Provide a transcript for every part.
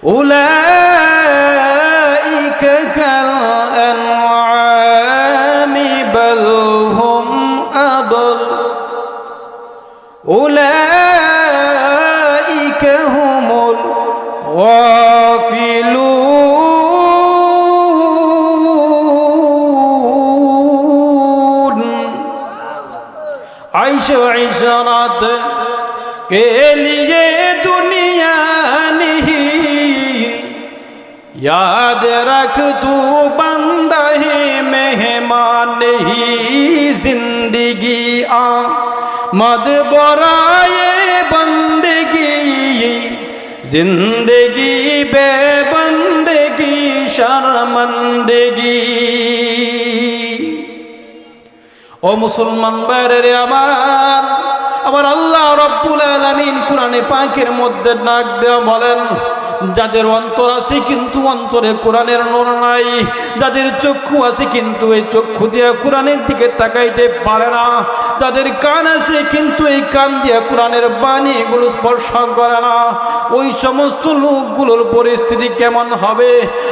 উলাইকা কাল আনআমি বাল হুম আদল উলাইকা হুমুল গাফিলুন। आइशो इशरात के लिए दुनिया नहीं, याद रख तू बंदा है मेहमान नहीं। जिंदगी आमद बराए बंदगी, जिंदगी बेबंदगी शर्मंदगी। ও মুসলমান ভাইরে আমার, আমার আল্লাহ রাব্বুল আলামিন কোরআনে পাকের মধ্যে ডাক দেয়া বলেন, যাদের অন্তর আছে কিন্তু অন্তরে কোরআনের নূর নাই, যাদের চক্ষু আছে কিন্তু এই চক্ষু দিয়ে কোরআনের দিকে তাকাইতে পারে না, যাদের কান আছে কিন্তু এই কান দিয়ে কোরআনের বাণীগুলো স্পর্শ করে না, ওই সমস্ত লোকগুলোর পরিস্থিতি কেমন হবে?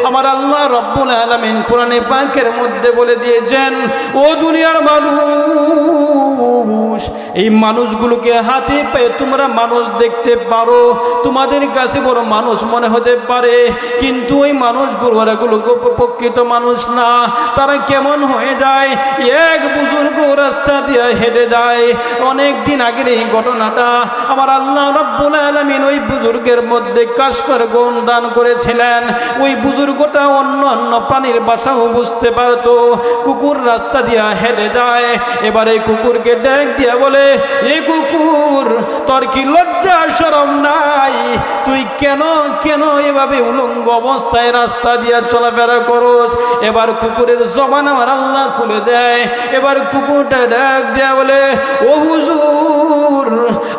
আমার আল্লাহ রাব্বুল আলামিন কোরআনে পাকের মধ্যে বলে দিয়েছেন, ও দুনিয়ার মানুষ, এই মানুষগুলোকে হাতে পেয়ে তোমরা মানুষ দেখতে পারো, তোমাদের কাছে বড় মানুষ মনে হতে পারে, কিন্তু ওই মানুষগুলো প্রকৃত মানুষ না। তারা কেমন হয়ে যায়? এক বুজুর্গ রাস্তা দিয়ে হেঁটে যায়, অনেক দিন আগের এই ঘটনাটা। আমার আল্লাহ রাব্বুল আলামিন ওই বুজুর্গের মধ্যে কাশফের গুণ দান করেছিলেন। ওই বুজুর্গটা অন্য অন্য প্রাণীর ভাষাও বুঝতে পারতো। কুকুর রাস্তা দিয়ে হেঁটে যায়, এবার এই কুকুরকে ডাক দিয়া বলে, এ কুকুর, তোর কি লজ্জা শরম নাই? তুই কেন কেন এভাবে উলঙ্গ অবস্থায় রাস্তা দিয়ে চলাফেরা করস? এবার কুকুরের জবান আমার আল্লাহ খুলে দেয়। এবার কুকুরটা ডাক দেয়া বলে, ও হুজুর,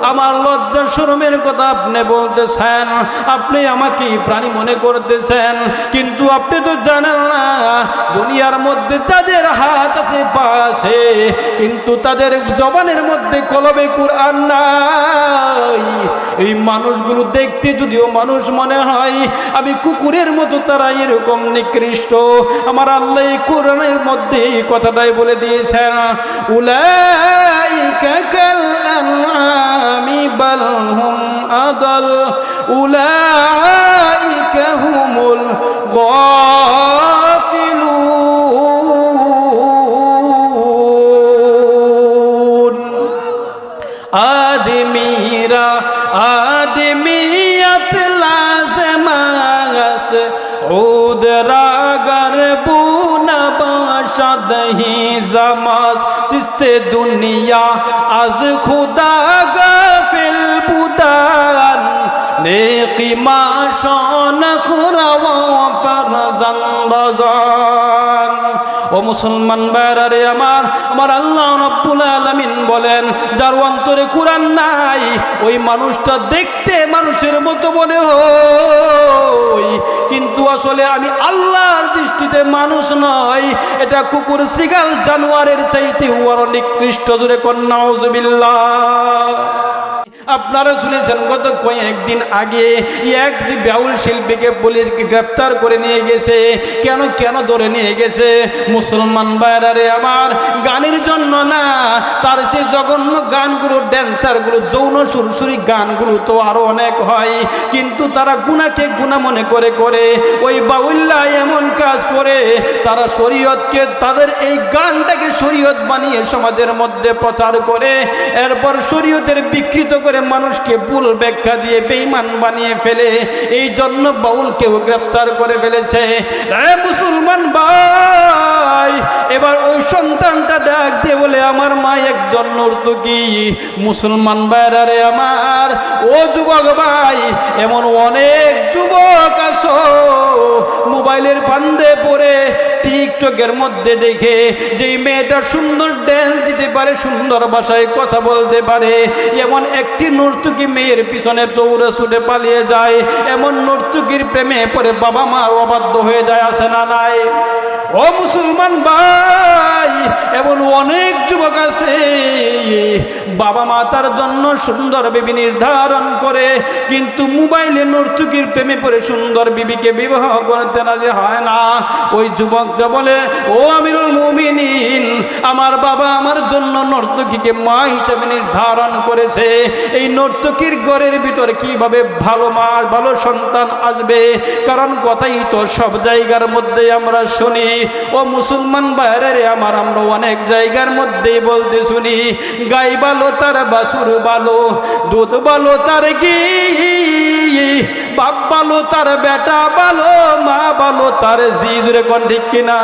আমার লজ্জা শরমের কথা আপনি বলতেছেন, আপনি আমাকে প্রাণী মনে করতেছেন, কিন্তু আপনি তো জানেন না দুনিয়ার মধ্যে যাদের হাত আছে পা আছে কিন্তু তাদের জবানের মধ্যে কলবে কোরআন নাই। এই মানুষগুলো দেখতে যদিও মানুষ মনে হয়, আমি কুকুরের মতো তারা এরকম নিকৃষ্ট। আমার আল্লাহ এই কোরআনের মধ্যে এই কথাটাই বলে দিয়েছেন, উলাইকা কাল আনআমি বাল হুম আদল উলাইকা হুমুল গাফিলুন। आदमीरा आदमियत लाज़िमस्त उदरा गरबूना बाशद ही जमास जिस्ते दुनिया आज खुदा गाफिल बुदान नेकी माशान खुरावा फरजंदाजान। ও মুসলমান ভাইরা আমার, আমার আল্লাহ রাব্বুল আলামিন বলেন, যার অন্তরে কোরআন নাই ওই মানুষটা দেখতে মানুষের মতো মনে হয়, কিন্তু আসলে আমি আল্লাহর দৃষ্টিতে মানুষ নয়, এটা কুকুর শিগাল জানোয়ারের চাইতে বড় নিকৃষ্ট। জোরে কোন নাউজুবিল্লাহ। আপনারা শুনেছেন গত কয়েকদিন আগে এক বাউল শিল্পীকে পুলিশ গ্রেফতার করে নিয়ে গেছে। কেন কেন ধরে নিয়ে গেছে? মুসলমান ভাইরা আমার, গানের জন্য না, তার সে জঘন্য গানগুলো, ড্যান্সারগুলো, যৌন সুরসুরি গানগুলো তো আরো অনেক হয়, কিন্তু তারা গুনাহকে গুনাহ মনে করে করে ওই বাউল্লা এমন কাজ করে, তারা শরীয়তকে, তাদের এই গানটাকে শরীয়ত বানিয়ে সমাজের মধ্যে প্রচার করে, এরপর শরীয়তের বিকৃত করে মানুষকে ভুল ব্যাখ্যা দিয়ে বেঈমান বানিয়ে ফেলে। এই জন্য বাউলকেও গ্রেফতার করে ফেলেছে। মুসলমান ভাই, এবার ওই সন্তানটা ডাক দিয়ে বলে, আমার মা একজন নর্তকী। মুসলমান ভাইরা আমার, ও যুবক ভাই, এমন অনেক যুবক আছো মোবাইলের ফান্দে পড়ে টিকটকের মধ্যে দেখে যে মেয়েটা সুন্দর ড্যান্স দিতে পারে, সুন্দর ভাষায় কথা বলতে পারে, এমন একটি নর্তকী মেয়ের পিছনে দৌড়ে ছুটে পালিয়ে যায়। এমন নর্তকীর প্রেমে পরে বাবা মা অবাধ্য হয়ে যায়, আছে না নাই? ও মুসলমান ভাই, এমন অনেক যুবক আছে বাবা মা তার জন্য সুন্দর বিবি নির্ধারণ করে, কিন্তু মোবাইলে নর্তকীর প্রেমে পড়ে সুন্দর বিবিকে বিবাহ করতে রাজি হয় না। ওই যুবকটা বলে, ও আমিরুল মুমিনিন, আমার বাবা আমার জন্য নর্তকীকে মা হিসেবে নির্ধারণ করেছে, এই নর্তকীর ঘরের ভিতর কিভাবে ভালো মা ভালো সন্তান আসবে? কারণ কথাই তো সব জায়গার মধ্যে আমরা শুনি। ও মুসলমান বাইরে আমার, আমরা অনেক জায়গার মধ্যেই বলতে শুনি, গাই ভালো তার বাছুর ভালো, দুধ ভালো তার ঘি, বাপ ভালো তার বেটা ভালো, মা ভালো তার জি। জুড়ে কোন ঠিক কিনা?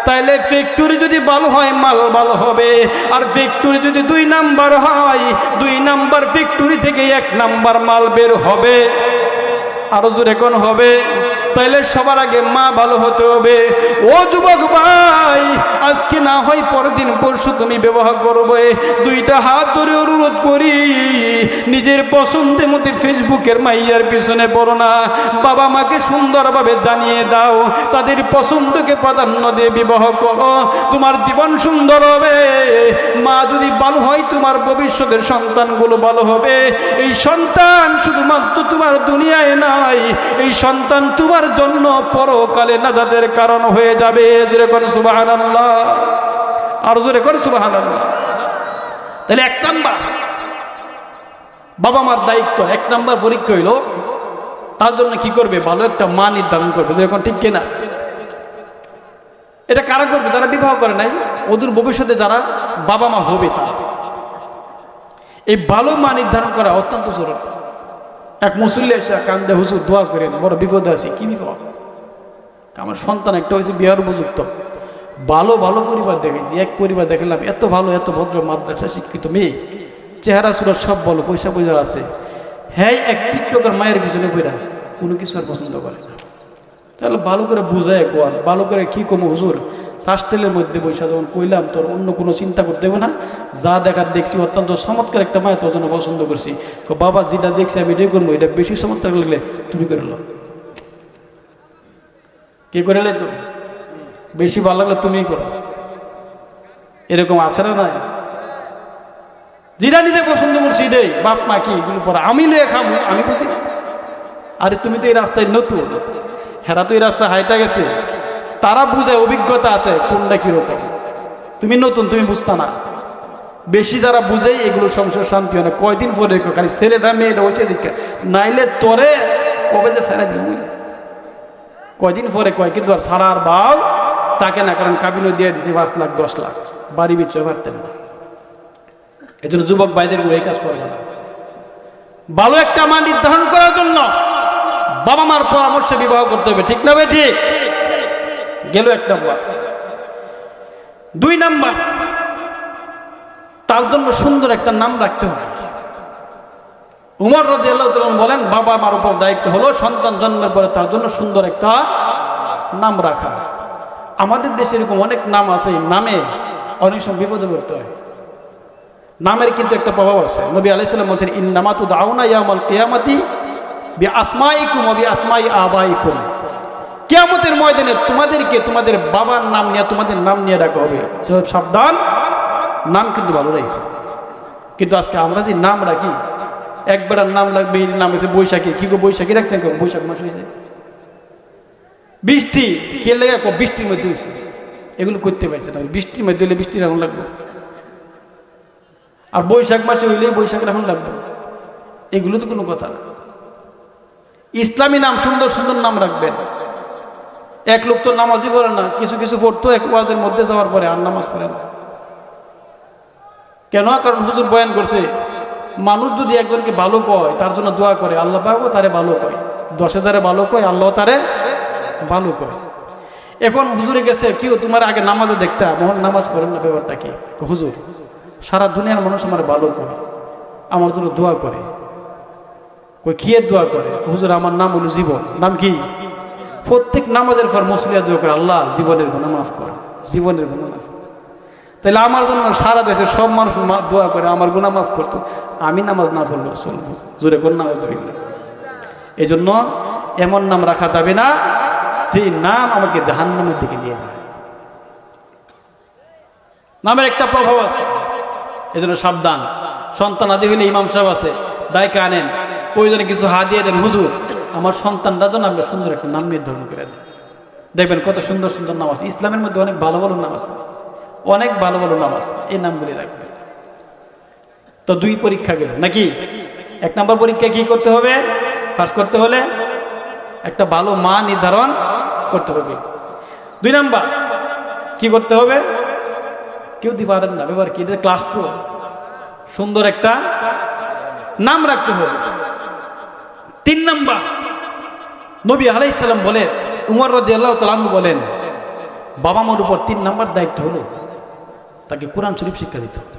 তাইলে ফ্যাক্টরি যদি ভালো হয় মাল ভালো হবে, আর ফ্যাক্টরি যদি 2 নাম্বার হয়, 2 নাম্বার ফ্যাক্টরি থেকে 1 নাম্বার মাল বের হবে। আরো জোরে কোন হবে? তাইলে সবার আগে মা ভালো হতে হবে। ও যুবক ভাই, আজকে না হয় পরদিন পরশু তুমি বিবাহ করবে, 2টা হাত ধরে অনুরোধ করি, নিজের পছন্দের মতো ফেসবুকের মাইয়ার পিছনে পড়ো না, বাবা মাকে সুন্দরভাবে জানিয়ে দাও, তাদের পছন্দকে প্রাধান্য দিয়ে বিবাহ করো, তোমার জীবন সুন্দর হবে। মা যদি ভালো হয়, তোমার ভবিষ্যতের সন্তানগুলো ভালো হবে। এই সন্তান শুধুমাত্র তোমার দুনিয়ায় নাই, এই সন্তান তোমার জন্য পরকালে নাজাতের কারণ হয়ে যাবে। জোরে করে সুবহানাল্লাহ, আর জোরে করে সুবহানাল্লাহ। তাহলে 1 নাম্বার বাবা মার দায়িত্ব, 1 নাম্বার পরীক্ষা হইল তার জন্য কি করবে? ভালো একটা মা নির্ধারণ করবে। যেরকম ঠিক কিনা? এটা কারা করবে? যারা বিবাহ করে নাই, ওদের ভবিষ্যতে যারা বাবা মা হবে, তারা এই ভালো মা নির্ধারণ করা অত্যন্ত জরুরি। এক মুসল্লি এসে কান্দে, হুজুর দোয়া করেন, বড় বিপদে আছে। কি বিপদ? আমার সন্তান একটা হয়েছে বিহার উপযুক্ত, ভালো ভালো পরিবার দেখেছি। এক পরিবার দেখলাম এত ভালো, এত ভদ্র, মাদ্রাসা শিক্ষিত মেয়ে, চেহারা সুরা সব ভালো, পয়সা পয়সা আছে। হ্যাঁ, এক টিকটকের মায়ের পিছনে পড়া কোনো কিছু আর পছন্দ করে না। তাহলে ভালো করে বুঝায় কোয়ার, ভালো করে কি কমো হুজুর, শাস্টেলের মধ্যে বৈশা যখন কইলাম তোর অন্য কোনো চিন্তা করতে হবে না, যা দেখার দেখছি অত্যন্ত চমৎকার একটা মায়ের তোর জন্য পছন্দ করছি। বাবা যেটা দেখছি আমি এটাই করবো, এটা বেশি চমৎকার লাগলে তুমি করে লো। কে করে লে? তো বেশি ভালো লাগলে তুমিই করো। এরকম আছে না? নাই? যেটা নিজে পছন্দ করছি এটাই, বাপ মা কি এগুলো পরে আমি লিয়ে খাবো, আমি বুঝি না। আরে তুমি তো এই রাস্তায় নতুন, হেরা তো এই রাস্তায় হাইটা গেছে, তারা বুঝায়, অভিজ্ঞতা আছে কোনটা কিরকম। তুমি নতুন, তুমি বুঝতা না। বেশি যারা বুঝে এগুলো সংসার শান্তি হয় না। কয়দিন পরে খালি ছেলেটা মেয়েটা হয়েছে দিকে, নাইলে তোরে কবে যে সারা দিল, কয়দিন পরে কয় কিন্তু আর সারার ভাব তাকে না, কারণ কাবিনও দিয়ে দিচ্ছে 5 লাখ 10 লাখ, বাড়ি বিচ্ছে পারতেন না। এই জন্য যুবক ভাইদের এই কাজ করবে না। ভালো একটা মা নির্ধারণ করার জন্য বাবা মার পরামর্শে বিবাহ করতে হবে, ঠিক না ভাই? ঠিক গেল 1 নাম্বার। 2 নাম্বার, তার জন্য সুন্দর একটা নাম রাখতে হবে। উমর রাদিয়াল্লাহু তাআলা বলেন, বাবা মার উপর দায়িত্ব হলো সন্তান জন্মের পরে তার জন্য সুন্দর একটা নাম রাখা। আমাদের দেশে এরকম অনেক নাম আছে, নামে অনেক সময় বিপদে পড়তে হয়। নামের কিন্তু একটা প্রভাব আছে। নবী আলাইহিস সালাম বলেছেন, ইন্নামা তুদআউনা ইয়াউমাল কিয়ামাতি বিআসমাইকুম ওয়া বিআসমাই আবাইকুম। কিয়ামতের ময়দানে তোমাদেরকে তোমাদের বাবার নাম নিয়ে, তোমাদের নাম নিয়ে ডাকা হবে। সাবধান, নাম কিন্তু ভালো রাখি। কিন্তু আজকে আমরা যে নাম রাখি, একবার নাম লাগবে, নাম আছে বৈশাখী। কি গো বৈশাখী রাখছেন? বৈশাখ মাস হয়েছে। বৃষ্টি কে লেগে বৃষ্টির মধ্যে হয়েছে, এগুলো করতে পারছে না। বৃষ্টির মধ্যে হলে বৃষ্টির এখন লাগবে, আর বৈশাখ মাসে হইলে বৈশাখের এখন লাগবে। এগুলো তো কোনো কথা না। ইসলামী নাম, সুন্দর সুন্দর নাম রাখবেন। এক লোক তো নামাজই পড়ে না, কিছু কিছু পড়তো এক ওয়াজের মধ্যে যাওয়ার পরে আর নামাজ পড়ে না। কেন? কারণ হুজুর বয়ান করছে, মানুষ যদি একজনকে ভালো কয়, তার জন্য দোয়া করে, আল্লাহ পাকও তারে ভালো কয়। 10,000-এ ভালো কয়, আল্লাহ তারে ভালো কয়। এখন হুজুরে গেছে, কি তোমার আগে নামাজে দেখতা, মোহন নামাজ পড়েন না, ব্যাপারটা কি? হুজুর সারা দুনিয়ার মানুষ আমার ভালো করে, আমার জন্য দোয়া করে। কই কি দোয়া করে? হুজুর আমার নাম হলো জীবন। নাম কি? প্রত্যেক নামাজের পর মুসলিয়া দোয়া করে, আল্লাহ জীবনের গুনাহ মাফ করো, জীবনের গুনাহ মাফ করো। তাহলে আমার জন্য সারা দেশের সব মানুষ দোয়া করে আমার গুনাহ মাফ করতো, আমি নামাজ না পড়লেও চলবো। জোরে কোন নাউজুবিল্লাহ। এই জন্য এমন নাম রাখা যাবে না যে নাম আমাকে জাহান্নামের দিকে নিয়ে যায়। নামের একটা প্রভাব আছে, এই জন্য সাবধান। সন্তান আদি হইলে ইমাম সাহেব আছে, দায়কে আনেন, প্রয়োজনে কিছু হাদিয়া দেন, হুজুর আমার সন্তানরা যেন আমরা সুন্দর একটা নাম নির্ধারণ করে দেন। দেখবেন কত সুন্দর সুন্দর নাম আছে, ইসলামের মধ্যে অনেক ভালো ভালো নাম আছে, অনেক ভালো ভালো নাম আছে, এই নামগুলি রাখবেন। তো 2 পরীক্ষা গেল নাকি? 1 নম্বর পরীক্ষা কি করতে হবে? পাস করতে হলে একটা ভালো মা নির্ধারণ করতে হবে। 2 নাম্বার কি করতে হবে? কেউ দিতে পারেন না, ব্যাপার কি, এটা ক্লাস তো, সুন্দর একটা নাম রাখতে হবে। 3 নাম্বার নবী আলাইহিস সালাম বলেন, উমর রাদিয়াল্লাহু তাআলা আনহু বলেন, বাবা মার উপর 3 নাম্বার দায়িত্ব হলো তাকে কোরআন শরীফ শিক্ষা দিতে হবে।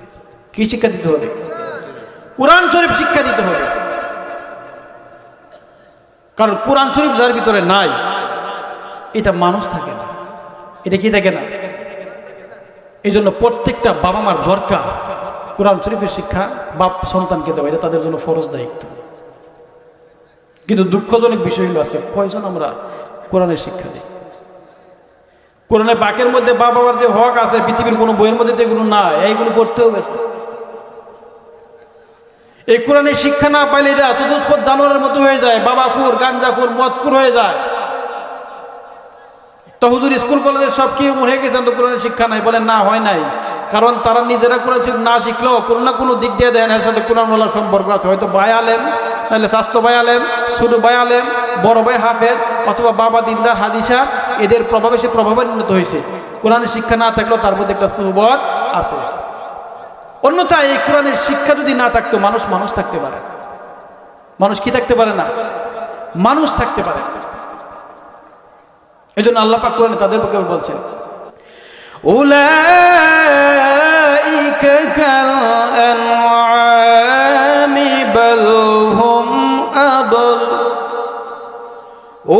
কি শিক্ষা দিতে হবে? কোরআন শরীফ শিক্ষা দিতে হবে। কারণ কোরআন শরীফ যার ভিতরে নাই, এটা মানুষ থাকে না, এটা কি থাকে না। এই জন্য প্রত্যেকটা বাবা মার দরকার কোরআন শরীফের শিক্ষা বাপ সন্তানকে দেওয়া, এটা তাদের জন্য ফরজ দায়িত্ব। কিন্তু দুঃখজনক বিষয় হলো আজকে কয়জন আমরা কোরআনের শিক্ষা দিই। কোরআনে পাকের মধ্যে বাবা মার যে হক আছে পৃথিবীর কোনো বইয়ের মধ্যে তো এগুলো না, এইগুলো পড়তে হবে। তো এই কোরআনের শিক্ষা না পাইলে এটা চতুষ্পদ জানোয়ারের মতো হয়ে যায়, বাবাখুর, গাঞ্জাখুর, মদখুর হয়ে যায়। তো হুজুর স্কুল কলেজের সব কি হয়ে গেছেন তো কোরআনের শিক্ষা নাই? বলেন না, হয় নাই। কারণ তারা নিজেরা কোরআন না শিখলেও কোনো না কোনো দিক দিয়ে দেন এর সাথে কোরআনওয়ালার সম্পর্ক আছে। হয়তো ভাই আলেম, নাহলে স্বাস্থ্য ভাই আলেম, ছোট ভাই আলেম, বড় ভাই হাফেজ, অথবা বাবা দিনদার হাদিসা, এদের প্রভাবে সে প্রভাবান্বিত হয়েছে। কোরআনের শিক্ষা না থাকলেও তার মধ্যে একটা সুহবত আছে। অন্যথায় এই কোরআনের শিক্ষা যদি না থাকতো মানুষ থাকতে পারে, মানুষ কি থাকতে পারে না, মানুষ থাকতে পারে। এই জন্য আল্লাহ পাক কোরআনে তাদের পক্ষে বলছেন, উলাইকা কাল আনআমি বাল হুম আদল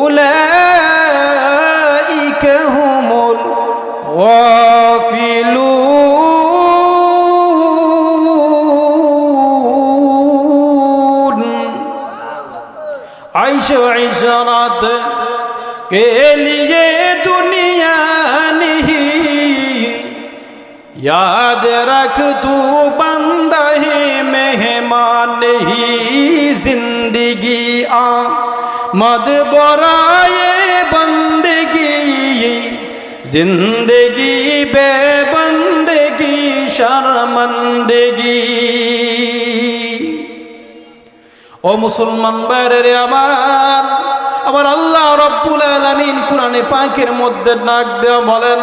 উলাইকা হুমুল গাফিলুন। আয়েশা ইশারাত के लिए दुनिया नहीं, याद रख तू बंदा है मेहमान नहीं, जिंदगी आमद बराए बंदगी, जिंदगी बेबंदगी शर्मंदगी। ও মুসলমান ভাইরে আমার আল্লাহ রব্বুল আলামিন কোরআনে পাকের মধ্যে ডাক দেয়া বলেন,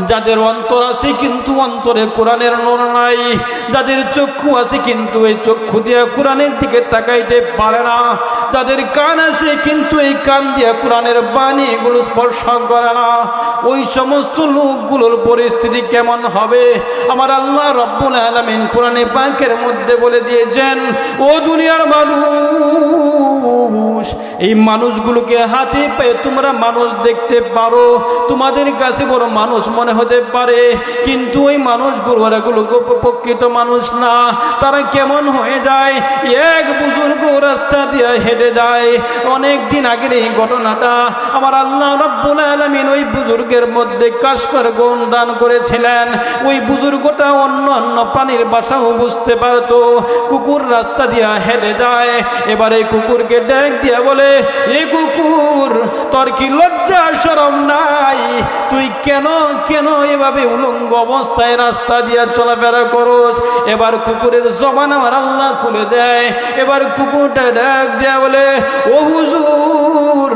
যাদের অন্তর আছে কিন্তু অন্তরে কোরআনের নূর নাই, যাদের চক্ষু আছে কিন্তু এই চক্ষু দিয়ে কোরআনের দিকে তাকাইতে পারে না, যাদের কান আছে কিন্তু এই কান দিয়ে কোরআনের বাণীগুলো স্পর্শ করে না, ওই সমস্ত লোকগুলোর পরিস্থিতি কেমন হবে? আমার আল্লাহ রব্বুল আলামিন কোরআনে পাকের মধ্যে বলে দিয়েছেন, ও দুনিয়ার মানুষ, এই মানুষগুলোকে হাতে পেয়ে তোমরা মানুষ দেখতে পারো, তোমাদের কাছে বড় মানুষ মনে হতে পারে, কিন্তু ওই মানুষগুলো প্রকৃত মানুষ না। তারা কেমন হয়ে যায়? এক বুজুর্গ রাস্তা দিয়ে হেঁটে যায়, অনেক দিন আগের এই ঘটনাটা। আমার আল্লাহ রব্বুল আলামিন ওই বুজুর্গের মধ্যে কাশফের গুণ দান করেছিলেন। ওই বুজুর্গটা অন্য অন্য প্রাণীর ভাষাও বুঝতে পারতো। কুকুর রাস্তা দিয়ে হেঁটে যায়, এবারে কুকুরকে ডাক দিয়ে বলে, এ কুকুর, তোর কি লজ্জা শরম নাই? তুই কেন এভাবে উলঙ্গ অবস্থায় রাস্তা দিয়ে চলাফেরা করোস? এবার কুকুরের জবান আমার আল্লাহ খুলে দেয়। এবার কুকুরটা ডাক দিয়া বলে, ও হুজুর,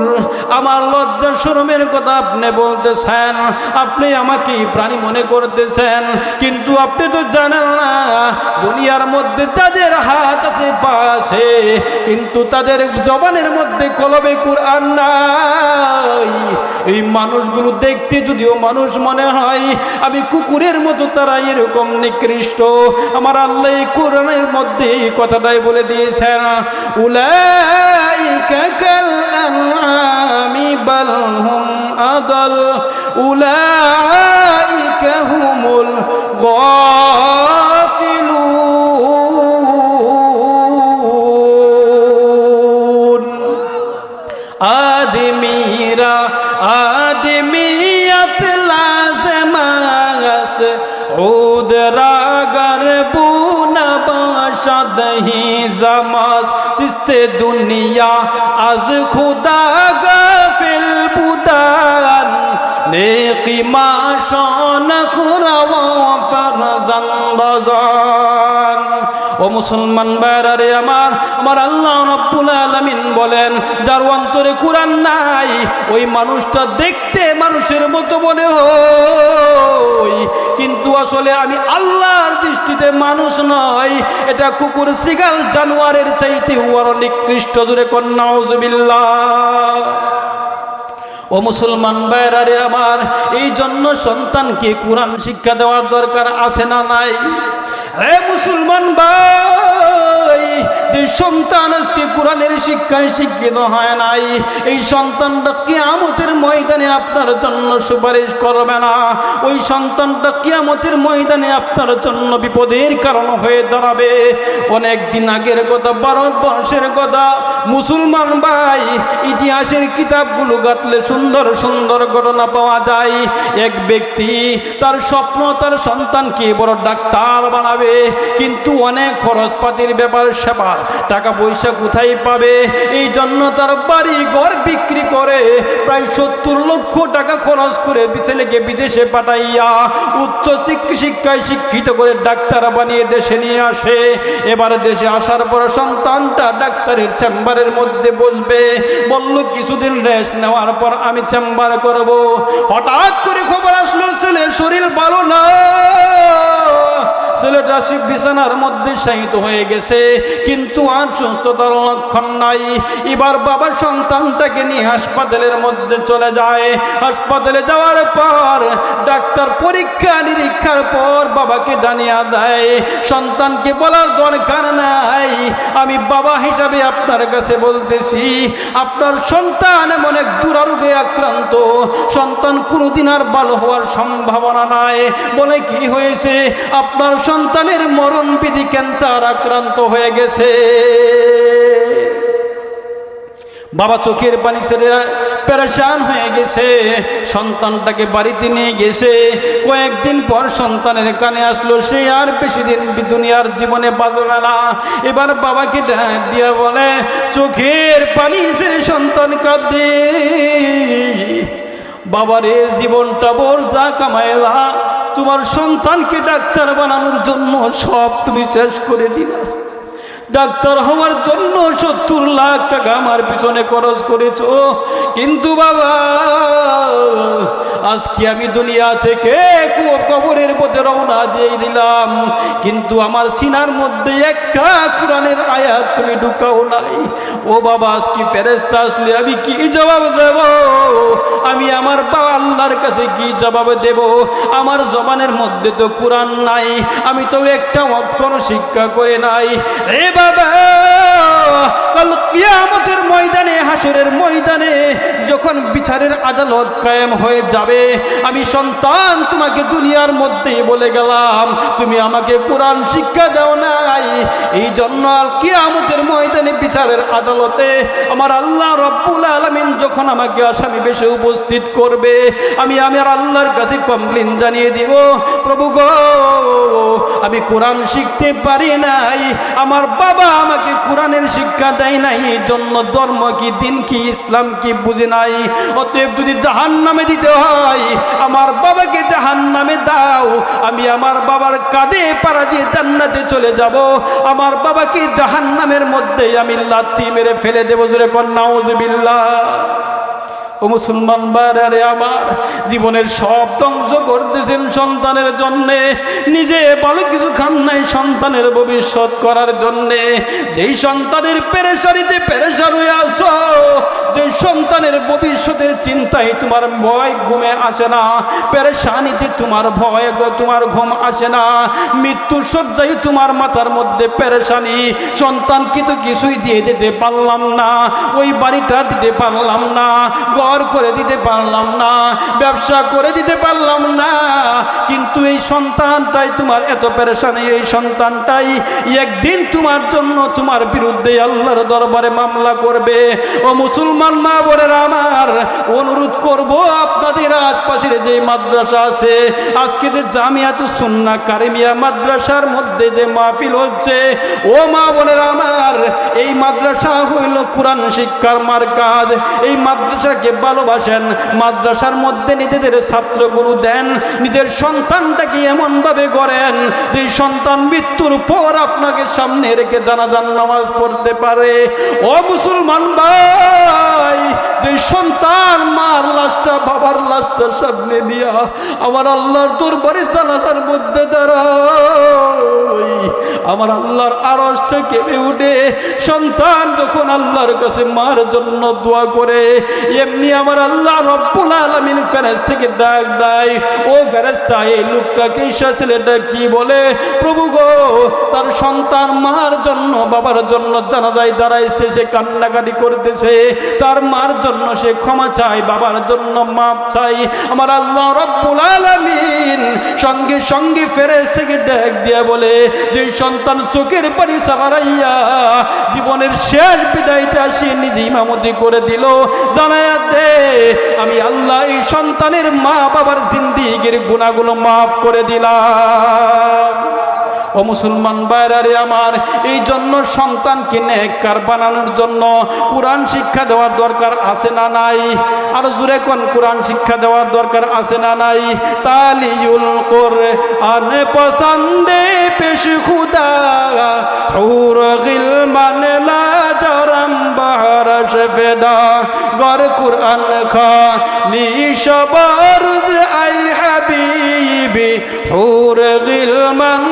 আমার লজ্জা শরমের কথা আপনি বলতেছেন, আপনি আমাকে প্রাণী মনে করতেছেন, কিন্তু আপনি তো জানেন না দুনিয়ার মধ্যে যাদের হাত আছে পা আছে কিন্তু তাদের জবানের মধ্যে কলবে কোরআন নাই। এই মানুষগুলো দেখতে যদিও মানুষ মনে হয়, আমি কুকুরের মতো তারা এরকম নিকৃষ্ট। আমার আল্লাহ কোরআনের মধ্যে এই কথাটাই বলে দিয়েছেন, উলাইকা কাল আনআমি বাল আদাল উলাইকা হুমুল গাফিলুন। আদমিরা आदमियत लाज़िमत उदरा गरबून बाशद ही ज़मास जिस्ते दुनिया अज खुदा गफिल बुदान नेकी माशान खुरवा फरजंदाजान। ও মুসলমান ভাইরা রে আমার, আমার আল্লাহ রাব্বুল আলামিন বলেন, যার অন্তরে কুরআন নাই ওই মানুষটা দেখতে মানুষের মতো মনে হয়, কিন্তু আসলে আমি আল্লাহর দৃষ্টিতে মানুষ নয়, এটা কুকুর শিগাল জানোয়ারের চাইতে আরো নিকৃষ্ট। জোরে কোন নাউজুবিল্লাহ। ও মুসলমান ভাইরা রে আমার, এই জন্য সন্তানকে কোরআন শিক্ষা দেওয়ার দরকার আছে না নাই? হে মুসলমান ভাই, যে সন্তান আজকে কোরআনের শিক্ষায় শিক্ষিত হয় নাই, এই সন্তানটা কিয়ামতের ময়দানে আপনার জন্য সুপারিশ করবে না। ওই সন্তানটা কিয়ামতের ময়দানে আপনার জন্য বিপদের কারণ হয়ে দাঁড়াবে। অনেক দিন আগের কথা, ভারতবর্ষের কথা। মুসলমান ভাই, ইতিহাসের কিতাবগুলো ঘাটলে সুন্দর সুন্দর ঘটনা পাওয়া যায়। এক ব্যক্তি তার স্বপ্ন তার সন্তানকে বড় ডাক্তার বানাবে, কিন্তু অনেক খরচপাতির ব্যাপার সেবার, টাকা পয়সা কোথায় পাবে? এই জন্য তার বাড়ি ঘর বিক্রি করে প্রায় 70 লক্ষ টাকা খরচ করে ছেলেকে বিদেশে পাঠাইয়া উচ্চ শিক্ষায় শিক্ষিত করে ডাক্তার বানিয়ে দেশে নিয়ে আসে। এবার দেশে আসার পর সন্তানটা ডাক্তারের চেম্বারের মধ্যে বসবে। বলল কিছুদিন রেস্ট নেওয়ার পর আমি চেম্বার করব। হঠাৎ করে খবর আসলো ছেলের শরীর ভালো না, ছেলেটা বিছানার মধ্যে শায়িত হয়ে গেছে, কিন্তু আর সুস্থতার লক্ষণ নাই। এবার বাবা সন্তানটাকে নিয়ে হাসপাতালের মধ্যে চলে যায়। হাসপাতালে যাওয়ার পর ডাক্তার পরীক্ষা নিরীক্ষার পর বাবাকে জানিয়ে দেয়, সন্তানকে বলার দরকার নাই, আমি বাবা হিসাবে আপনার কাছে বলতেছি, আপনার সন্তান এমন এক দুরারোগে আক্রান্ত, সন্তান কোনোদিন আর ভালো হওয়ার সম্ভাবনা নাই। বলে কি হয়েছে? আপনার সন্তানের মরণ বিধি ক্যান্সার আক্রান্ত হয়ে গেছে। বাবা চোখের পানি ছেড়ে পেরেশান হয়ে গেছে। সন্তানটাকে বাড়িতে নিয়ে গেছে। কয়েকদিন পর সন্তানের কানে আসলো সে আর বেশি দিন দুনিয়ার জীবনে বাঁচবে না। এবার বাবাকে ডাক দিয়া বলে, চোখের পানি ছেড়ে সন্তান কাঁদে, বাবারে জীবনটা বল যা কামাইলা, তোমার সন্তানকে ডাক্তার বানানোর জন্য সব তুমি শেষ করে দিলা। ডাক্তার হওয়ার জন্য 70 লাখ টাকা আমার পিছনে খরচ করেছো, কিন্তু বাবা আজকে আমি দুনিয়া থেকে কবরের পথে রওনা দিয়ে দিলাম, কিন্তু আমার সিনার মধ্যে একটা কোরআনের আয়াত তুমি ঢুকাও নাই। ও বাবা, আজকে ফেরেশতা আসলে আমি কি জবাব দেব? আমি আমার বাবা আল্লাহর কাছে কি জবাব দেব? আমার জবানের মধ্যে তো কোরআন নাই, আমি তো একটা অক্ষর শিক্ষা করে নাই। এ বাবা, কাল কিয়ামতের ময়দানে, হাসরের ময়দানে যখন বিচারের আদালত কায়েম হয়ে যাবে, আমি সন্তান তোমাকে দুনিয়ার মধ্যে বলে গেলাম তুমি আমাকে কোরআন শিক্ষা দাও নাই। এই জন্য কিয়ামতের ময়দানে বিচারের আদালতে আমার আল্লাহ রাব্বুল আলামিন যখন আমাকে আসামি বেশে উপস্থিত করবে, আমি আমার আল্লাহর কাছে কমপ্লেইন জানিয়ে দিব, প্রভু গো, আমি কোরআন শিখতে পারি নাই, আমার বাবা আমাকে কোরআনের শিক্ষা দেয় নাই, এই জন্য ধর্ম কি, দিন কি, ইসলাম কি বুঝে নাই। অতএব যদি জাহান্নামে দিতে হয় আমার বাবাকে জাহান্নামে দাও, আমি আমার বাবার কাঁধে পাড়া দিয়ে জান্নাতে চলে যাব, আমার বাবাকে জাহান্নামের মধ্যে আমি লাথি মেরে ফেলে দেব। জোরে কোন নাউজুবিল্লাহ। ও মুসলমান ভাইরা আমার, জীবনের সব ধ্বংস করতেছেন সন্তানের জন্যে, নিজে ভালো কিছু খান নাই সন্তানের ভবিষ্যৎ করার জন্যে। যেই সন্তানের পেরেশানিতে পেরেশান হয়ে আসো, যে সন্তানের ভবিষ্যতের চিন্তায় তোমার ভয় ঘুমে আসে না, পেরেশানিতে তোমার ভয় তোমার ঘুম আসে না, মৃত্যুর শয্যায় তোমার মাথার মধ্যে পেরেশানি, সন্তানকে তো কিছুই দিয়ে যেতে পারলাম না, ওই বাড়িটা দিতে পারলাম না, ঘর করে দিতে পারলাম না, ব্যবসা করে দিতে পারলাম না, কিন্তু এই সন্তানটাই তোমার এত পেরেশানি, এই সন্তানটাই একদিন তোমার জন্য তোমার বিরুদ্ধে আল্লাহর দরবারে মামলা করবে। ও মুসলমান মা বোনেরা আমার, অনুরোধ করব আপনাদের আশপাশের যে মাদ্রাসা আছে, আজকে যে জামিয়াতুস সুন্নাহ কারিমিয়া মাদ্রাসার মধ্যে যে মাহফিল হচ্ছে, ও মা বোনেরা আমার, এই মাদ্রাসা হইল কোরআন শিক্ষার মারকাজ। এই মাদ্রাসাকে ভালোবাসেন, মাদ্রাসার মধ্যে নিজেদের ছাত্রগুলো দেন, নিজের সন্তানটাকে এমনভাবে গড়েন যে সন্তান মৃত্যুর পর আপনাকে সামনে রেখে জানাজার নামাজ পড়তে পারে। ও মুসলমান ভাই, যে সন্তান মার লাশটা বাবার লাশটার সামনে নিয়া আমার আল্লাহর দরবারে জানাজার মধ্যে দাঁড়ায়, আমার আল্লাহর আরশটা কেঁপে উঠে। সন্তান যখন আল্লাহর কাছে মার জন্য দোয়া করে, এমনি আমার আল্লাহ রব্বুল আলামিন ফেরেশতা থেকে ডাক দেয়, ও ফেরেশতা, এই লোকটাকে, ছেলেটা কি বলে? প্রভু গো, তার সন্তান মার জন্য বাবার জন্য জানাজায় দাঁড়াইছে, সে কান্নাকাটি করতেছে, তার মার জন্য সে ক্ষমা চায়, বাবার জন্য মাপ চাই। আমার আল্লাহ রব্বুল আলামিন সঙ্গে সঙ্গে ফেরেশতা থেকে ডাক দিয়া বলে, যে সন্তান চোখের পানি সারাইয়া জীবনের শেষ বিদায়টা সে নিজে ইমামতি করে দিল, জানায়া দে আমি আল্লাহ এই সন্তানের মা বাবার জিন্দেগির গুনাহগুলো মাফ করে দিলাম। ও মুসলমান ভাইরা আমার, এই জন্য সন্তানকে নেককার বানানোর জন্য কোরআন শিক্ষা দেওয়ার দরকার আছে না নাই? আর জোরে কোন, কোরআন শিক্ষা দেওয়ার দরকার আছে না নাই? তালিউল কোরআন পছন্দে পেশ খুদা হুর গিলমান লা জরম বাহার শফেদা গর কোরআন খা নিশবরজ আই হাবিবি হুর গিলমান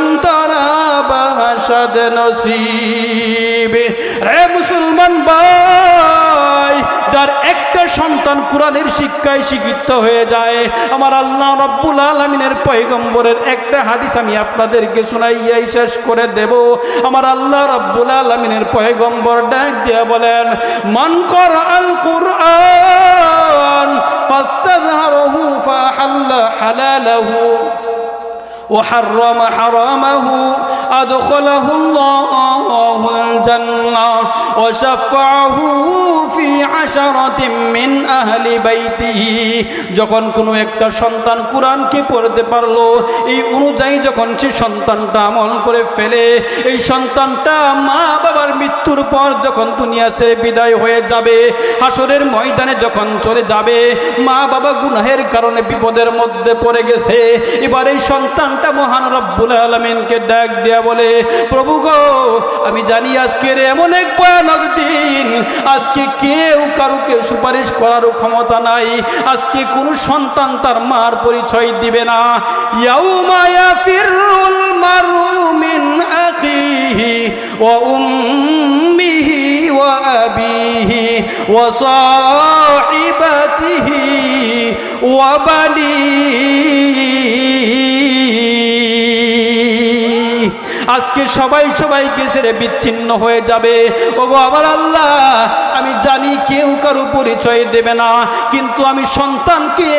বাহাসাদ নসিবে। রে মুসলমান ভাই, যার একটা সন্তান কোরআনের শিক্ষায় শিক্ষিত হয়ে যায়, আমার আল্লাহ রব্বুল আলামিনের পয়গম্বরের একটা হাদিস আমি আপনাদেরকে শোনাইয়াই শেষ করে দেব। আমার আল্লাহ রব্বুল আলামিনের পয়গম্বর ডাক দিয়ে বলেন, মান ক্বারাআল কুরআন ফাস্তাযহারহু ফাহাল্লা হালালাহু وحرم حرامه أدخله الله الجنة وشفعه في عشرة من أهل بيته। যখন কোনো একটা সন্তান কোরআনকে পড়তে পারলো, এই অনুযায়ী যখন সে সন্তানটা আমল করে ফেলে, এই সন্তানটা মা বাবার মৃত্যুর পর যখন দুনিয়া ছেড়ে বিদায় হয়ে যাবে, হাসরের ময়দানে যখন চলে যাবে, মা বাবা গুনাহের কারণে বিপদের মধ্যে পড়ে গেছে, এবার এই সন্তান মহান রব্বুল আলামিনকে ডাক দিয়া বলে, প্রভু গো, আমি জানি আজকের এমন এক ভয়ানক দিন, আজকে কেউ কারুকে সুপারিশ করারও ক্ষমতা নাই, আজকে কোন সন্তান তার মার পরিচয় দিবে না। ইয়াউমা ইয়াফিরুল মারউ মিন আখিহি ওয়া উম্মিহি ওয়া আবিহি ওয়া সাহিবাতিহি ওয়া বানিহি। আজকে সবাই সবাইকে ছেড়ে বিচ্ছিন্ন হয়ে যাবে। ওগো আমার আল্লাহ, আমি জানি কেউ কারো পরিচয় দেবে না, কিন্তু আমি সন্তানকে,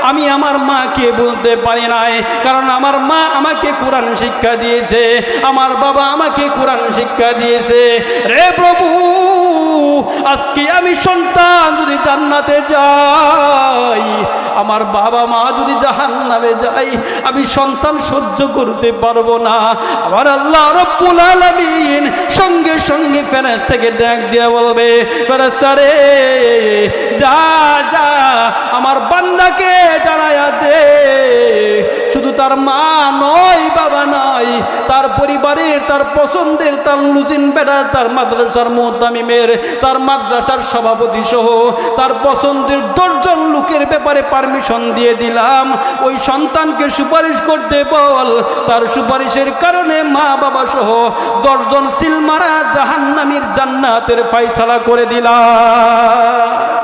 আমি আমার মাকে বলতে পারি নাই, কারণ আমার মা আমাকে কোরআন শিক্ষা দিয়েছে, আমার বাবা আমাকে কোরআন শিক্ষা দিয়েছে। রে প্রভু, আজকে আমি সন্তান যদি জান্নাতে যাই, আমার বাবা মা যদি জাহান্নামে যায়, আমি সন্তান সহ্য করতে পারবো না। আমার আল্লাহ রব্বুল আলামিন সঙ্গে সঙ্গে ফেরেশতাকে ডাক দিয়ে বলবে, ফেরেশতা রে, যা যা আমার বান্দাকে জানায়া দে, শুধু তার মা নয়, বাবা নয়, তার পরিবারের, তার পছন্দের, তার লুজিন বেড়ার, তার মাদ্রাসার মুহতামিমের, তার মাদ্রাসার সভাপতি সহ তার পছন্দের 10 জন লোক লোকের ব্যাপারে পারমিশন দিয়ে দিলাম, ওই সন্তানকে সুপারিশ করতে বল, তার সুপারিশের কারণে মা বাবা সহ 10 জন সিলমারা জাহান্নামীর জান্নাতের ফয়সালা করে দিলাম।